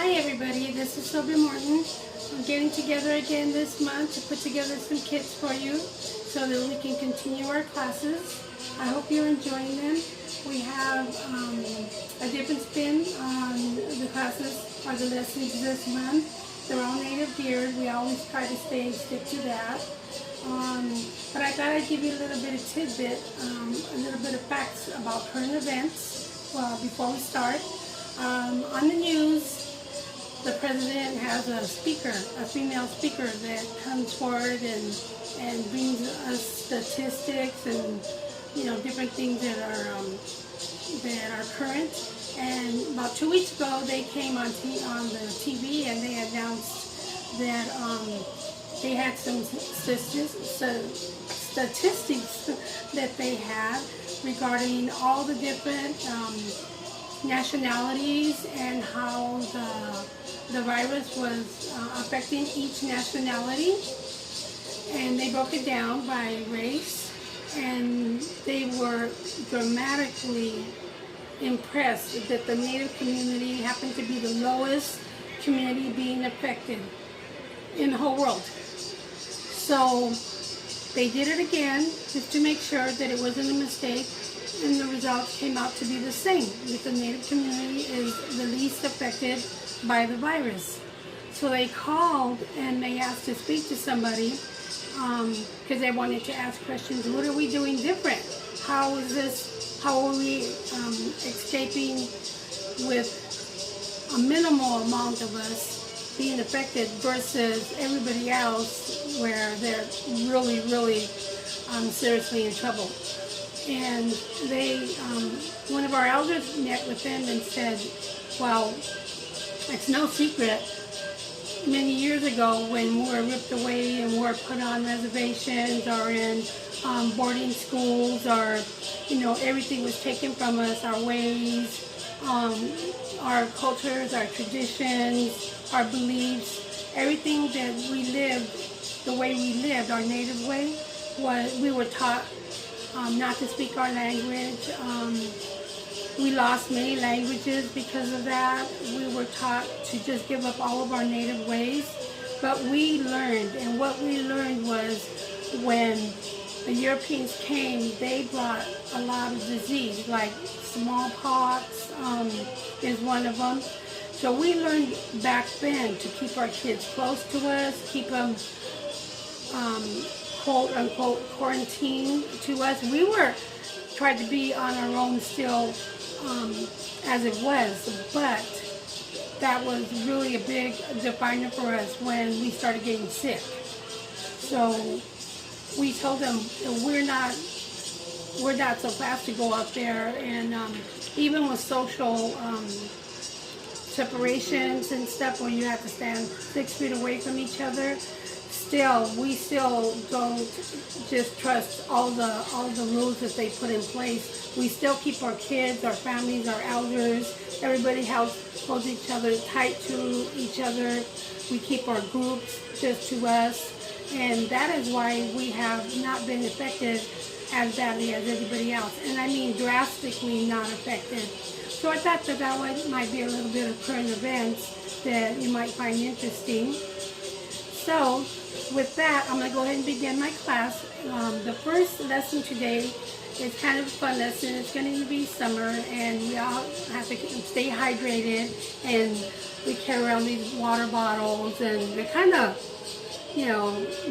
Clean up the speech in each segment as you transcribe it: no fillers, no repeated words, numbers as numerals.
Hi everybody, this is Sylvia Morton. I'm getting together again this month to put together some kits for you so that we can continue our classes. I hope you're enjoying them. We have a different spin on the classes or the lessons this month. They're all native geared. We always try to stick to that. But I thought I'd give you a little bit of tidbit, a little bit of facts about current events before we start. On the news, the president has a speaker, a female speaker that comes forward and brings us statistics and different things that are current. And about 2 weeks ago, they came on the TV and they announced that they had some statistics that they had regarding all the different nationalities and how the virus was affecting each nationality. And they broke it down by race, and they were dramatically impressed that the Native community happened to be the lowest community being affected in the whole world. So they did it again just to make sure that it wasn't a mistake, and the results came out to be the same. That the Native community is the least affected by the virus. So they called and they asked to speak to somebody because they wanted to ask questions. What are we doing different? How is this? How are we escaping with a minimal amount of us being affected versus everybody else where they're really, really seriously in trouble? And they, one of our elders met with them and said, well, it's no secret, many years ago when we were ripped away and were put on reservations or in boarding schools, or everything was taken from us, our ways, our cultures, our traditions, our beliefs, everything that we lived, the way we lived, our native way, we were taught not to speak our language. We lost many languages because of that. We were taught to just give up all of our native ways. But we learned, and what we learned was when the Europeans came, they brought a lot of disease, like smallpox is one of them. So we learned back then to keep our kids close to us, keep them quote unquote quarantined to us. We were tried to be on our own still as it was, but that was really a big definer for us when we started getting sick. So we told them we're not so fast to go out there, and even with social separations and stuff where you have to stand 6 feet away from each other, we still don't just trust all the rules that they put in place. We still keep our kids, our families, our elders, everybody holds each other tight to each other. We keep our groups just to us, and that is why we have not been affected as badly as everybody else. And I mean drastically not affected. So I thought that might be a little bit of current events that you might find interesting. So with that, I'm going to go ahead and begin my class. The first lesson today is kind of a fun lesson. It's going to be summer, and we all have to stay hydrated, and we carry around these water bottles, and they're kind of,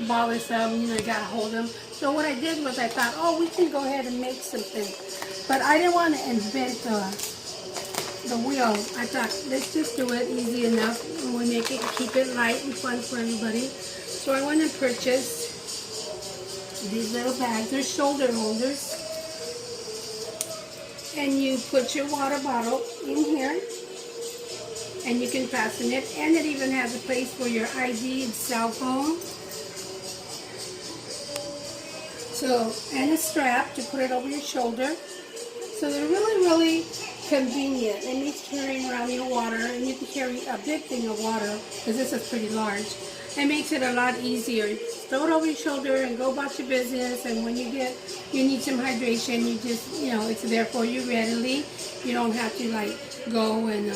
bothersome. You got to hold them. So what I did was I thought, we can go ahead and make something. But I didn't want to invent the wheel. I thought, let's just do it easy enough when we make it, keep it light and fun for everybody. So I went and purchased these little bags. They're shoulder holders. And you put your water bottle in here, and you can fasten it. And it even has a place for your ID and cell phone. So, and a strap to put it over your shoulder. So they're really, really convenient. It makes carrying around your water, and you can carry a big thing of water because this is pretty large. It makes it a lot easier. Throw it over your shoulder and go about your business, and when you need some hydration, you just, it's there for you readily. You don't have to go and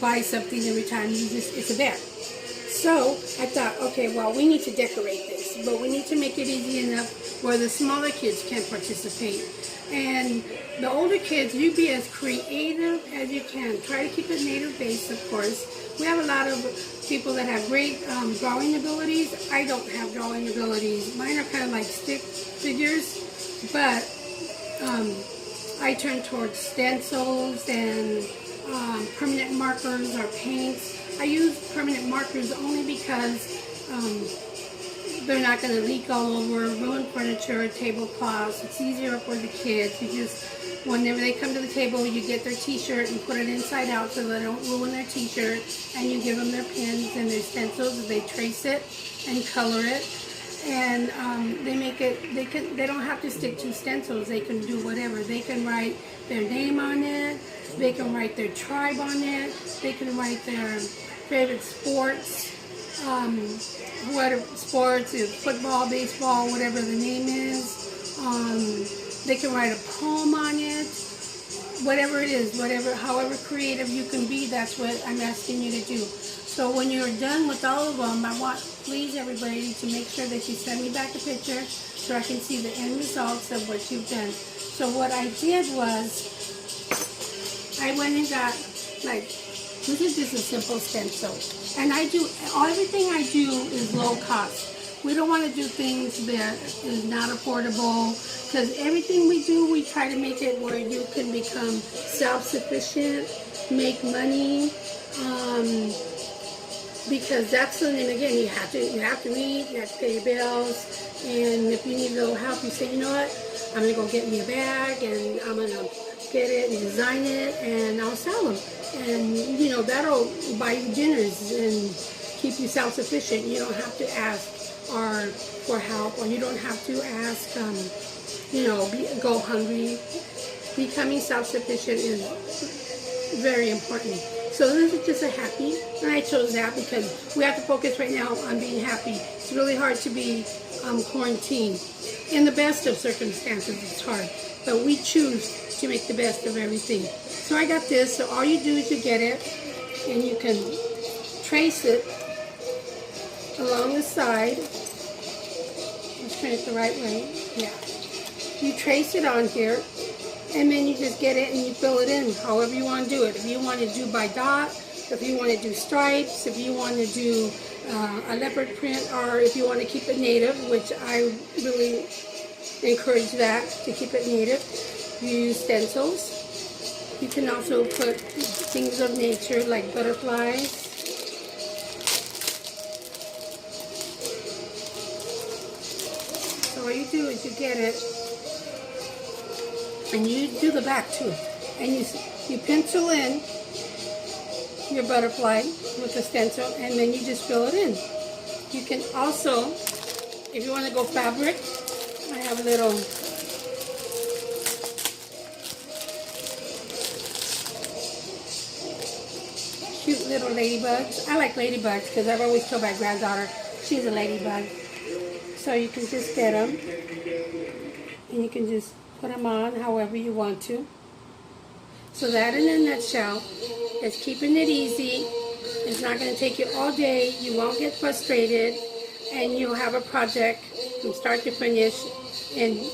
buy something every time. It's a bet. So I thought, okay, well, we need to decorate this, but we need to make it easy enough where the smaller kids can participate. And the older kids, you be as creative as you can. Try to keep it native based, of course. We have a lot of people that have great drawing abilities. I don't have drawing abilities. Mine are kind of like stick figures, but I turn towards stencils and permanent markers or paints. I use permanent markers only because they're not going to leak all over, ruin furniture, tablecloths. It's easier for the kids. You just, whenever they come to the table, you get their t-shirt and put it inside out so they don't ruin their t-shirt, and you give them their pens and their stencils, and they trace it and color it. And they make it, they don't have to stick to stencils. They can do whatever. They can write their name on it. They can write their tribe on it. They can write their favorite sports, whatever sports, football, baseball, whatever the name is. They can write a poem on it. Whatever it is, however creative you can be, that's what I'm asking you to do. So when you're done with all of them, I want, please, everybody, to make sure that you send me back a picture so I can see the end results of what you've done. So what I did was, I went and got, like, this is just a simple stencil. And I do, everything I do is low cost. We don't want to do things that is not affordable, because everything we do, we try to make it where you can become self-sufficient, make money, because that's the name. Again, you have to eat, you have to pay your bills, and if you need a little help, you say, you know what, I'm gonna go get me a bag, and I'm gonna get it and design it, and I'll sell them, and you know, that'll buy you dinners and keep you self-sufficient. You don't have to ask or for help, or you don't have to ask, you know, go hungry. Becoming self-sufficient is very important. So this is just a happy, and I chose that because we have to focus right now on being happy. It's really hard to be quarantined. In the best of circumstances, it's hard, but we choose to make the best of everything. So I got this, so all you do is you get it, and you can trace it along the side. Let's turn it the right way. Yeah. You trace it on here, and then you just get it and you fill it in however you want to do it. If you want to do by dot, if you want to do stripes, if you want to do a leopard print, or if you want to keep it native, which I really encourage that, to keep it native. You use stencils. You can also put things of nature like butterflies. So all you do is you get it, and you do the back too, and you pencil in your butterfly with a stencil, and then you just fill it in. You can also, if you want to go fabric, I have a little cute little ladybugs. I like ladybugs because I've always told my granddaughter she's a ladybug. So you can just get them, and you can just put them on however you want to. So that, in a nutshell, is keeping it easy. It's not going to take you all day. You won't get frustrated, and you'll have a project from start to finish in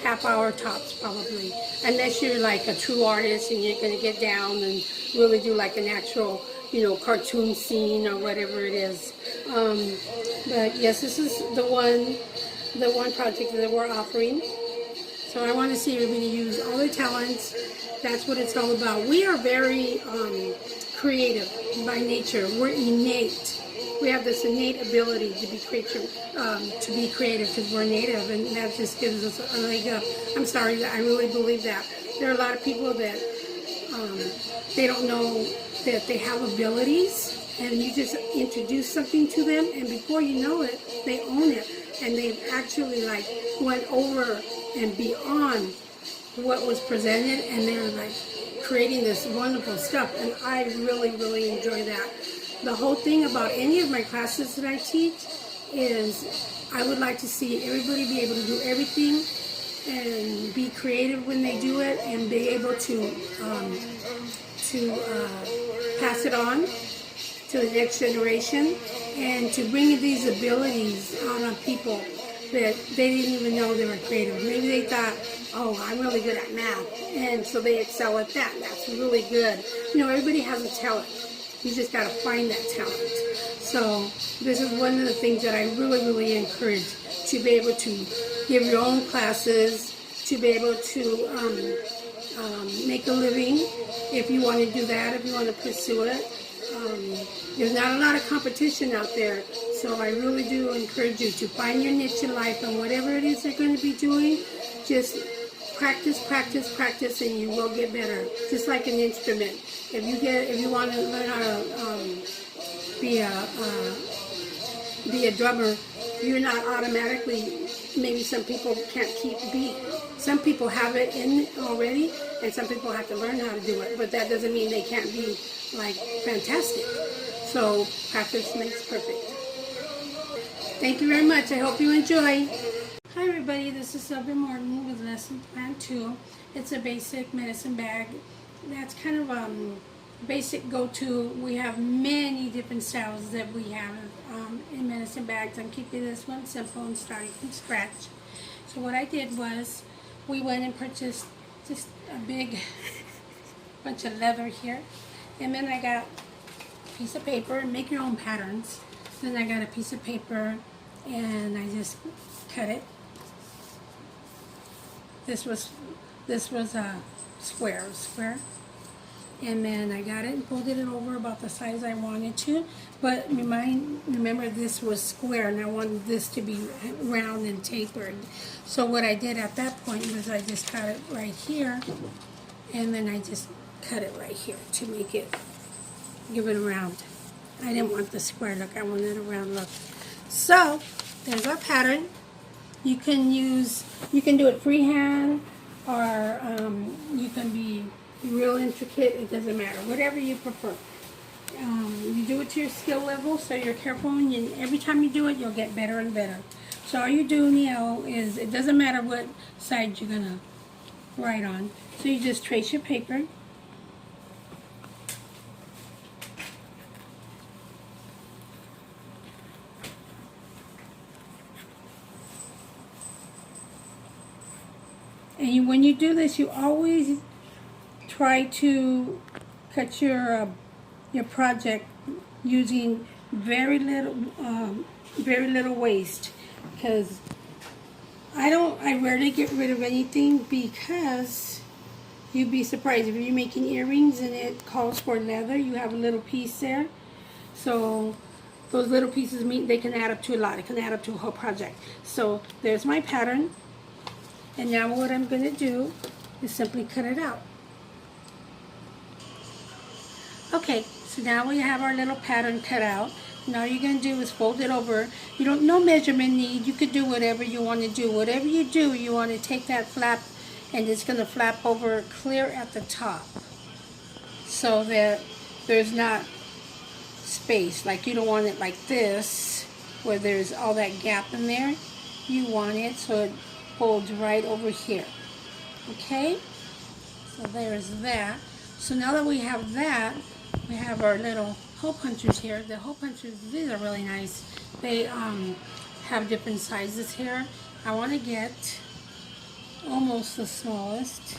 half-hour tops, probably. Unless you're like a true artist and you're going to get down and really do like an actual, you know, cartoon scene or whatever it is. But yes, this is the one project that we're offering. So I want to see everybody use all their talents. That's what it's all about. We are very creative by nature. We're innate. We have this innate ability to be creative because we're native, and that just gives us a leg up. I'm sorry, I really believe that. There are a lot of people that they don't know that they have abilities, and you just introduce something to them, and before you know it, they own it, and they've actually like went over and beyond what was presented, and they're like creating this wonderful stuff, and I really, really enjoy that. The whole thing about any of my classes that I teach is I would like to see everybody be able to do everything and be creative when they do it, and be able to pass it on to the next generation and to bring these abilities out on people that they didn't even know they were creative. Maybe they thought, oh, I'm really good at math, and so they excel at that. That's really good. You know, everybody has a talent. You just got to find that talent. So this is one of the things that I really, really encourage, to be able to give your own classes, to be able to make a living if you want to do that, if you want to pursue it. There's not a lot of competition out there, so I really do encourage you to find your niche in life, and whatever it is you're going to be doing, just practice, practice, practice, and you will get better. Just like an instrument. If you want to learn how to be a drummer, you're not automatically. Maybe some people can't keep beat. Some people have it in already, and some people have to learn how to do it. But that doesn't mean they can't be like fantastic. So practice makes perfect. Thank you very much. I hope you enjoy. Hi everybody, this is Sylvia Morton with Lesson Plan 2. It's a basic medicine bag. That's kind of basic go-to. We have many different styles that we have in medicine bags. I'm keeping this one simple and starting from scratch. So what I did was, we went and purchased just a big bunch of leather here, and then I got a piece of paper, and make your own patterns. Then I got a piece of paper and I just cut it. This was a square, and then I got it and folded it over about the size I wanted to. But remember this was square, and I wanted this to be round and tapered. So what I did at that point was I just cut it right here, and then I just cut it right here to make it, give it a round. I didn't want the square look, I wanted a round look. So there's our pattern. You can do it freehand, or you can be real intricate. It doesn't matter, whatever you prefer. You do it to your skill level, so you're careful, and every time you do it, you'll get better and better. So all you do now is, it doesn't matter what side you're gonna write on. So you just trace your paper. And when you do this, you always try to cut your project using very little waste, because I rarely get rid of anything, because you'd be surprised if you're making earrings and it calls for leather, you have a little piece there. So those little pieces they can add up to a lot. It can add up to a whole project. So there's my pattern. And now what I'm going to do is simply cut it out. Okay, so now we have our little pattern cut out. Now all you're going to do is fold it over. You don't no measurement need. You could do whatever you want to do. Whatever you do, you want to take that flap, and it's going to flap over clear at the top, so that there's not space. Like, you don't want it like this, where there's all that gap in there. You want it so it folds right over here. Okay, so there's that. So now that we have that, we have our little hole punchers here. The hole punchers, these are really nice. They have different sizes here. I want to get almost the smallest.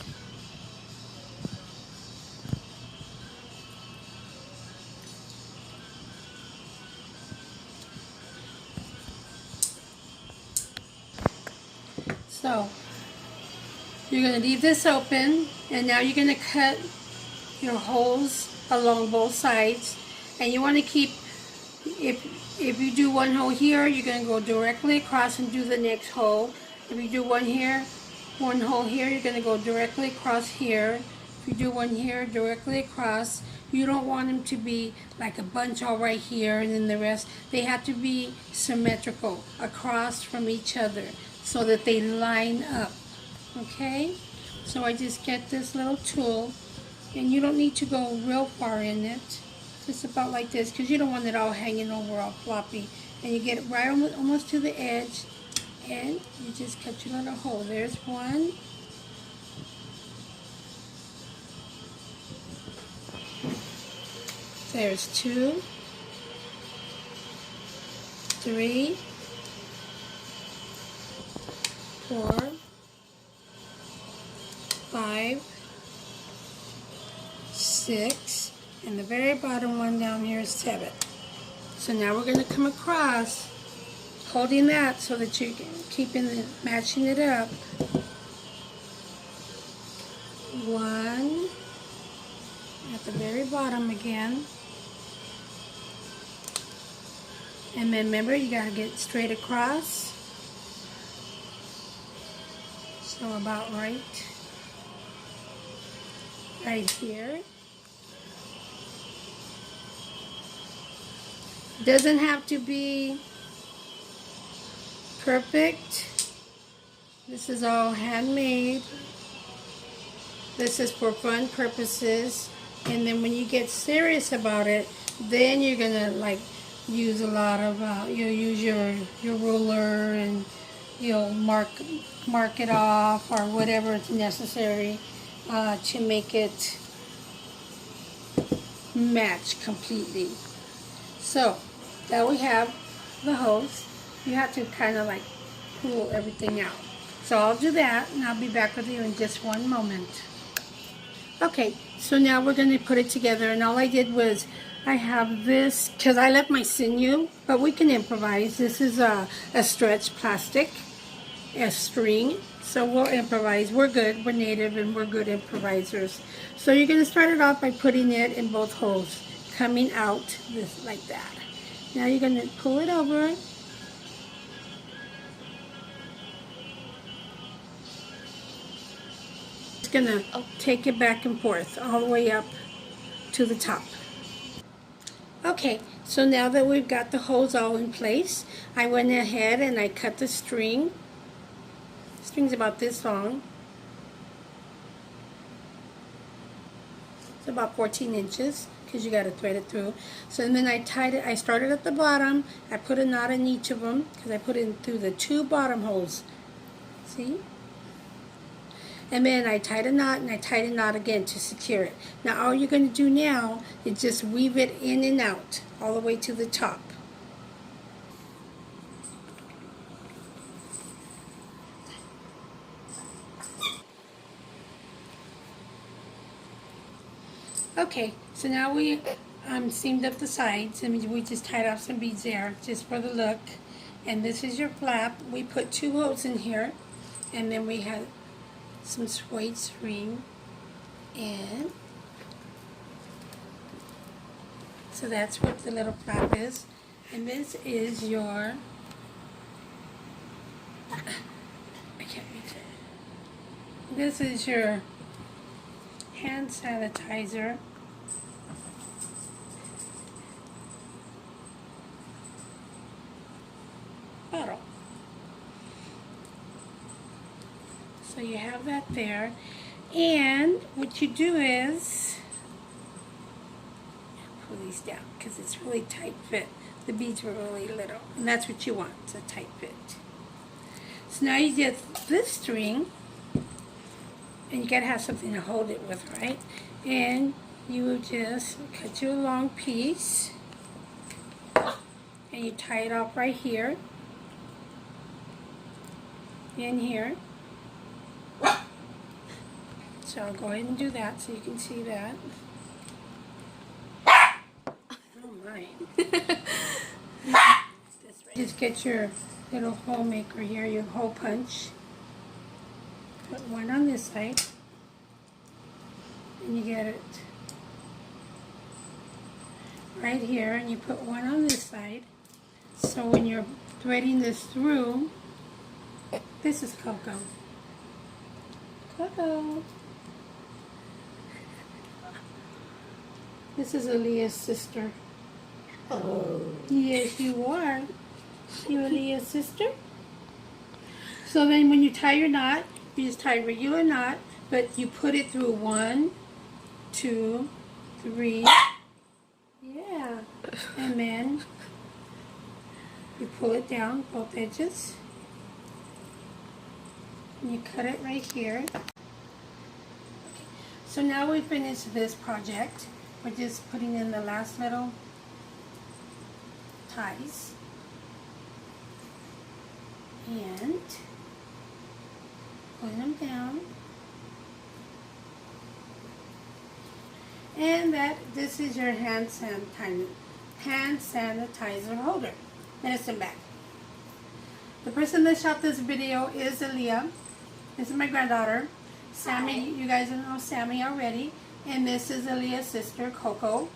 So you're going to leave this open, and now you're going to cut your holes along both sides. And you want to keep, if you do one hole here, you're going to go directly across and do the next hole. If you do one here, one hole here, you're going to go directly across here. If you do one here, directly across. You don't want them to be like a bunch all right here and then the rest. They have to be symmetrical across from each other, so that they line up. Okay, so I just get this little tool, and you don't need to go real far in it, just about like this, because you don't want it all hanging over all floppy. And you get it right almost to the edge, and you just cut your little hole. There's one. There's 2, 3, 4, 5, 6, and the very bottom one down here is 7. So now we're going to come across holding that so that you can matching it up. 1 at the very bottom again. And then remember, you got to get straight across. So about right here. Doesn't have to be perfect. This is all handmade. This is for fun purposes. And then when you get serious about it, then you're gonna like use a lot of you'll use your ruler, and you'll mark it off or whatever is necessary to make it match completely. So now we have the hose. You have to kind of like pull everything out. So I'll do that, and I'll be back with you in just one moment. Okay, so now we're going to put it together, and all I did was I have this, because I left my sinew, but we can improvise. This is a stretch plastic, a string, so we'll improvise. We're good, we're native, and we're good improvisers. So you're going to start it off by putting it in both holes, coming out this like that. Now you're going to pull it over. Going to take it back and forth all the way up to the top. Okay, so now that we've got the hose all in place, I went ahead and I cut the string. The string's about this long. It's about 14 inches because you got to thread it through. So and then I tied it. I started at the bottom. I put a knot in each of them because I put it in through the 2 bottom holes. See? And then I tied a knot, and I tied a knot again to secure it. Now all you're going to do now is just weave it in and out all the way to the top. Okay, so now we seamed up the sides, and we just tied off some beads there just for the look. And this is your flap. We put 2 holes in here, and then we had some suede string, and so that's what the little flap is. And this is your, I can't reach it. This is your hand sanitizer. Bottle. So you have that there, and what you do is pull these down because it's really tight fit. The beads were really little, and that's what you want, it's a tight fit. So now you get this string, and you gotta have something to hold it with, right? And you will just cut you a long piece, and you tie it off right here, in here. So I'll go ahead and do that so you can see that. Oh my. Just get your little hole maker here, your hole punch. Put one on this side, and you get it right here, and you put one on this side. So when you're threading this through, this is Coco. Coco. This is Aaliyah's sister. Oh. Yes, you are. You Aaliyah's sister? So then when you tie your knot, you just tie a regular knot, but you put it through 1, 2, 3. Yeah. And then you pull it down, both edges. And you cut it right here. Okay. So now we finished this project. We're just putting in the last little ties. And putting them down. And this is your hand sanitizer holder, medicine bag. The person that shot this video is Aaliyah. This is my granddaughter, Sammy. Hi. You guys know Sammy already. And this is Aaliyah's sister, Coco.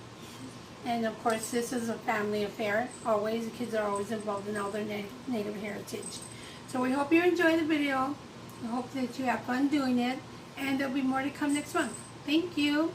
And of course, this is a family affair. Always, the kids are always involved in all their native heritage. So we hope you enjoy the video. We hope that you have fun doing it. And there'll be more to come next month. Thank you.